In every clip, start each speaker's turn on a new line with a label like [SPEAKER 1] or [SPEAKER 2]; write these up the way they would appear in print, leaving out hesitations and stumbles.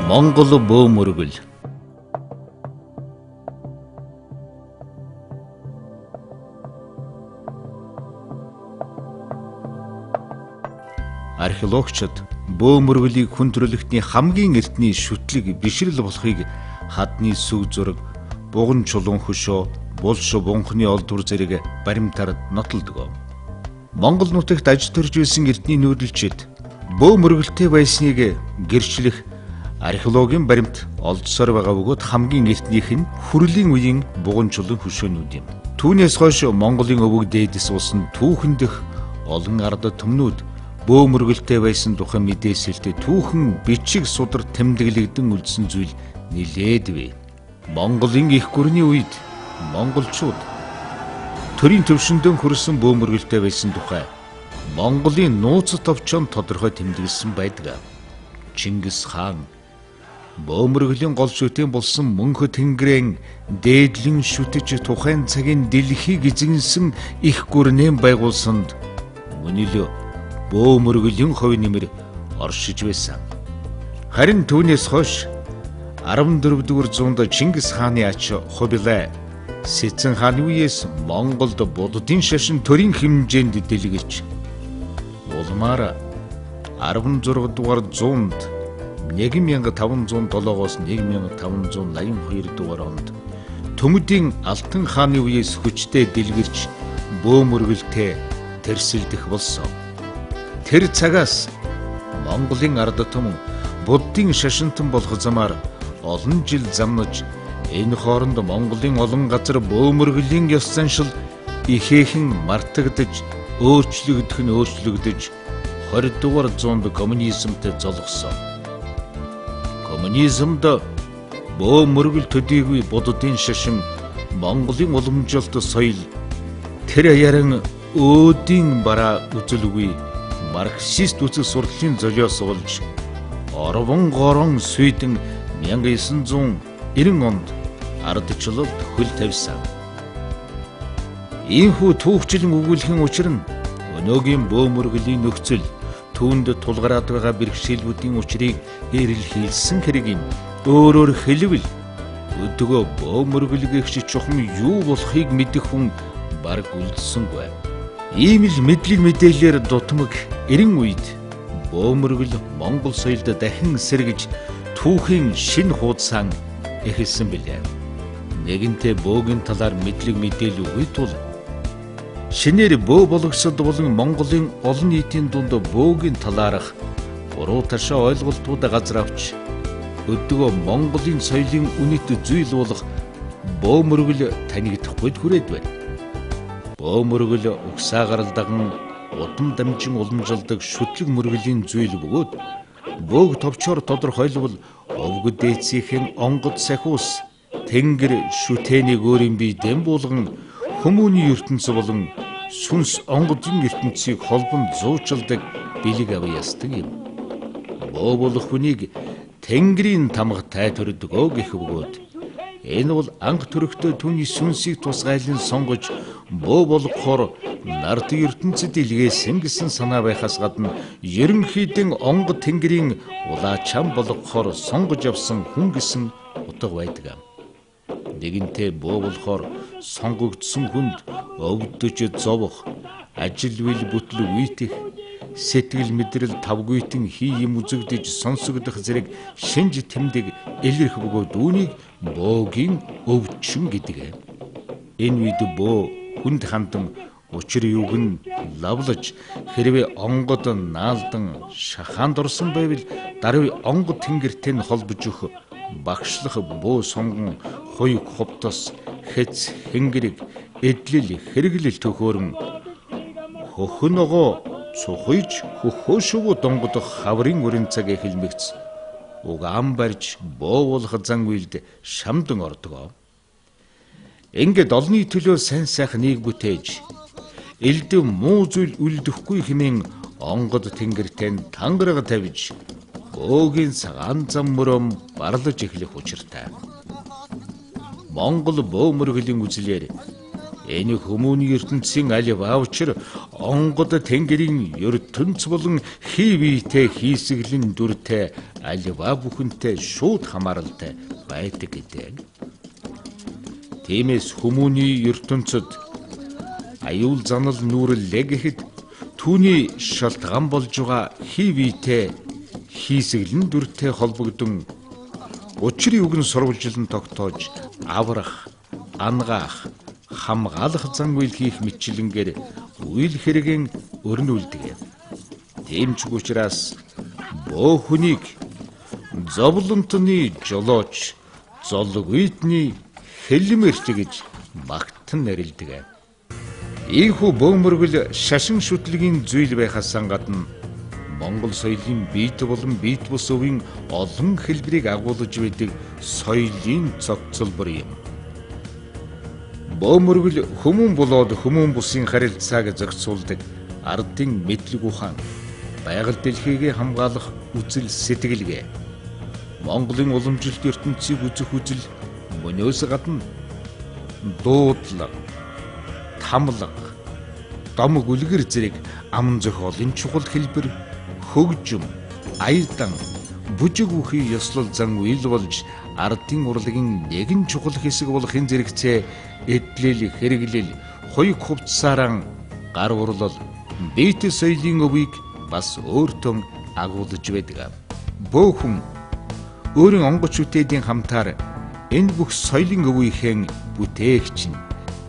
[SPEAKER 1] Монгол бөө мөргөл. Археологчид бөө мөргөлийг хүн төрөлхтний хамгийн эртний шүтлэг бишрэл болохыг хадны сүг зураг, буган чулуун хөшөө, булш бунхны олдвор зэрэг баримтаар нотолдог. Монгол нутагт аж төрж байсан эртний нүүдэлчид бөө мөргөлтэй байсныг гэрчлэх археологийн баримт олдсоор байгаа бөгөөд хамгийн эртнийх нь хүрлийн үеийн буган чулуун хөшөөнүүд юм. Түүнээс хойш Монголын өвөг дээдэс улсанд түүхэн дэх олон ард түмнүүд бөө мөргөлтэй байсан тухай мэдээсэлтэй түүхэн бичиг судар тэмдэглэгдэн үлдсэн зүйл нилээд бай. Монголын их гүрний үед монголчууд төрийн төвшөндөө хүрсэн бөө мөргөлтэй байсан тухай Монголын нууц товчоон тодорхой тэмдэглэсэн байдаг. Чингис хаан бөө мөргөлийн гол шүтэн болсон мөнхө тэнгэрийн дээдлэн шүтэж тухайн цагийн дэлхийг эзэнсэн их гүрнээ байгуулсанд мөнилөө бөө мөргөлийн хувь нэмэр оршиж байсан. Харин түүнээс хойш 14-р зуунд Чингис хааны ач хувилаа Сэцэн хааны үеэс Монголд буддын шашин төрийн хэмжээнд дэлгэж улмаар 16-р зуунд 1507-оос 1582 дугаар онд Төмөдийн Алтан хааны үеэс хүчтэй дэлгэрч бөө мөргөлтэй тэрсэлдэх болсон. Тэр цагаас Монголын ард түмэн буддын шашинтан болох замаар олон жил замнаж энэ хооронд Монголын олон газар бөө мөргөлийн ёс заншил ихээхэн мартагдж өөрчлөгдөж 20 дугаар зуунд коммунизмтэй золгосон. Коммунизмд бөө мөргөл төдийгүй буддын шашин Монголын уламжлалт соёл тэр яран өөдийн бараа үзэлгүй марксист үзэл сурлалын золиос болж Орвон горон Сведен 1990 онд ардчлалд хөл тавьсан. Ийхүү түүхчлэн өгүүлэхийн учир нь өнөөгийн бөө мөргөлийн нөхцөл түүнд тулгараад байгаа бэрхшээлүүдийн учрыг эрэлхийлсэн хэрэг юм. Өөрөөр хэлбэл өдгөө бөө мөргөлгийгч чухам юу болохыг мэдэх хүн бараг үлдсэнгүй. Ийм л мэдлэг мэдээлэлээр дутмаг 90 үед бөө мөргөл Монгол соёлд дахин сэргэж түүхийн шин хуудасаа эхэлсэн билээ. Нэгэнтээ бөөгийн талаар мэдлэг мэдээлэл өгөх тул шинээр бөө болгосод болон Монголын олон нийтийн дунд бөөгийн талаарх буруу ташаа ойлголтууд газар авч өдгөө Монголын соёлын үнэт зүйл болох бөө мөргөл танигдахгүй хүрээд байна. Бөө мөргөл угсаагаар даган удам дамжин уламжилдаг шүтлэг мөргөлийн зүйл бөгөөд бөөг товчоор тодорхойлбол өвгөд дээцийн онгод сахиус тэнгэр шүтэнийг өөрийн бие дэм болгон хүмүүний ертөнц болон сүнс онгодын ертөнцийг холбонд зуучилдаг бэлэг авьяасдаг юм. Бөө болох хүнийг тэнгэрийн тамгатай төрдгөө гэх бөгөөд энэ бол анх төрөхдөө түүний сүнсийг тусгайлан сонгож бөө болгохоор нарт ертөнцид илгээсэн гэсэн санаа байхаас гадна ерөнхийдэн онгод тэнгэрийн улаа чам болгохоор сонгож авсан хүн гэсэн утга байдаг. Нэгэнтээ бөө болохоор сонгогдсон хүнд өвдөж зовох, ажил үйл бүтэл үйтэх, сэтгэл мэдрэл тавгуйтан хий юм үзэгдэж сонсогдох зэрэг шинж тэмдэг илэрх бөгөөд үүнийг бөөгийн өвчин гэдэг. Энэ үед бөө хүнд хандан учир юуг нь лавлаж хэрвээ онгод наалдан шахаанд орсон байвал даруй онгод тэнгэртэй нь холбож өгөх багшлах бөө сонгон хуйг хувтас хэц хэнгэрэг эдлэл хэрэглэл төхөөрөн хөхнөгөө цухиж хөхөөшөв донгодох хаврын өрийн цаг эхэлмэгц угаан барьж боовуулах зан үйлд шамдан ордог. Ингээд олны төлөө сайн сайхан нэг бүтээж элдэв муу зүйл үлдэхгүй хэмээн онгод тэнгэртэн тангараг тавьж бөөгийн цагаан зам мөрөм барлаж эхлэх учиртай. Монгол бөө мөргөлийн үзлээр Энэ хүмүүний ертөнцийн аль ваучр онгод тэнгэрийн ертөнц болон хий биетэй хийсгэлэн дүртэй альва бүхэнтэй шууд хамааралтай байдаг гэдэг. Тиймээс хүмүүний ертөнцид аюул занал нүүрлээ гэхэд түүний шалтгаан болж байгаа хий биетэй хийсгэлэн дүртэй холбогдсон учрын үгэн сурвалжилан тогтоож аврах, ангаах, хамгаалах зан үйл хийх мэтлэнгээр үйл хэрэгэн өрнүүлдэг. Тийм ч учраас бөө хүнийг зовлонтны жолооч, золгүйдний хэлмэрч гэж магтан нэрлэдэг. Ийхүү бөөмөргөл шашин шүтлэгийн зүйл байхаас гадна Монгол соёлын бит болон бит бус өвийн олон хэлбэрийг агуулж байдаг соёлын цогцлбор юм. Бөөмөргөл хүмүүн болоод хүмүүн бусын харилцааг зохицуулдаг ардын мэдлэг ухаан, байгаль дэлхийг хамгаалах үзэл сэтгэлгээ, Монголын уламжилт ертөнцийг үзэх үзэл мөнөөс гадна дуудлага, тамлага, дом гүлгэр зэрэг ам зохиолын чухал хэлбэр, хөгжим, аядан, бүжиг үхий ёслол зан үйл болж ардын урлагийн нэгэн чухал хэсэг болох энэ зэрэгцээ эдлэл, хэрэглэл, хоёг хувцсаараа гар урлал, бит соёлын өвийг бас өөртөө агуулж байдаг. Бөөхөн өөрийн онгоч үтээдийн хамтаар энэ бүх соёлын өвийнхээ бүтээгч нь,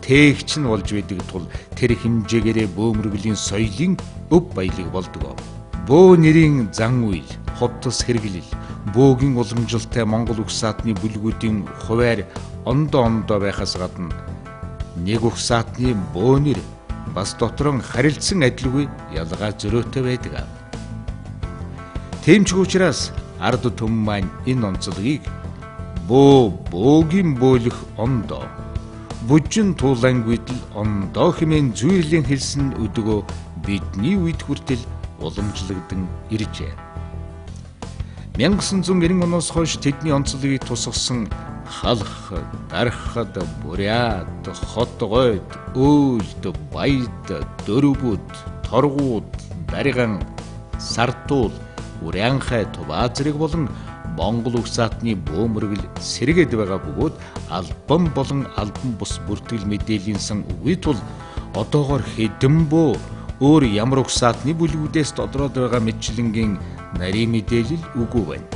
[SPEAKER 1] тээгч нь болж байдаг тул тэр хэмжээгээрээ бөөмөргөлийн соёлын өв баялаг болдог. Бөө нэрийн зан үйл, хотос хэрэглэл, бөөгийн уламжилтай Монгол уг саатны бүлгүүдийн хуваар ондоо байхаас гадна нэг уг саатны бөө нэр бас дотроо харилцсан адилгүй ялгаа зөрөөтэй байдаг. Тийм ч учраас ард түмэн маань энэ онцлогийг бөөгийн бөөлөх ондоо, бүжин туулангүйдэл ондоо хэмээн зүйрлэн хэлсэн өдгөө бидний үед хүртэл уламжлагдсан иржээ. 1990 оноос хойш тэдний онцлогийг тусгасан халх, дархад, буряд, хотгойд, өөлд, баяд, дөрвүүд, торгууд, дариган, сартуул, урянхай, туваа зэрэг болон Монгол уг саатны бөөмөргөл сэргээд байгаа бөгөөд албан болон албан бус бүртгэл мэдээллийн сан үгүй тул одоогоор хэдэн бөө өөр ямар уг саатны бүлгүүдээс додроод байгаа мэтлэнгийн нарийн мэдээлэл үгүй байна.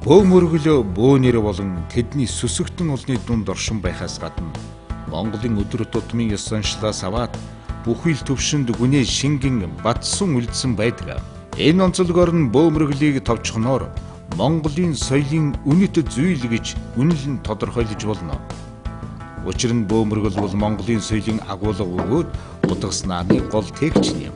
[SPEAKER 1] Бөөмөргөл бөөнэр болон тэдний сүсэгтэн олны дунд оршин байхаас гадна Монголын өдөр тутмын ёс заншлаас аваад бүхий л төвшөнд гүнээ шингэн батсан үлдсэн байдаг. Энэ онцлогоор нь бөөмөрглийг товчхоноор Монголын соёлын үнэт зүйл гэж үнэлэн тодорхойлж болно. Учир нь бөөмөргөл бол Монголын соёлын агуулга бөгөөд утгаснааны гол тээгч юм.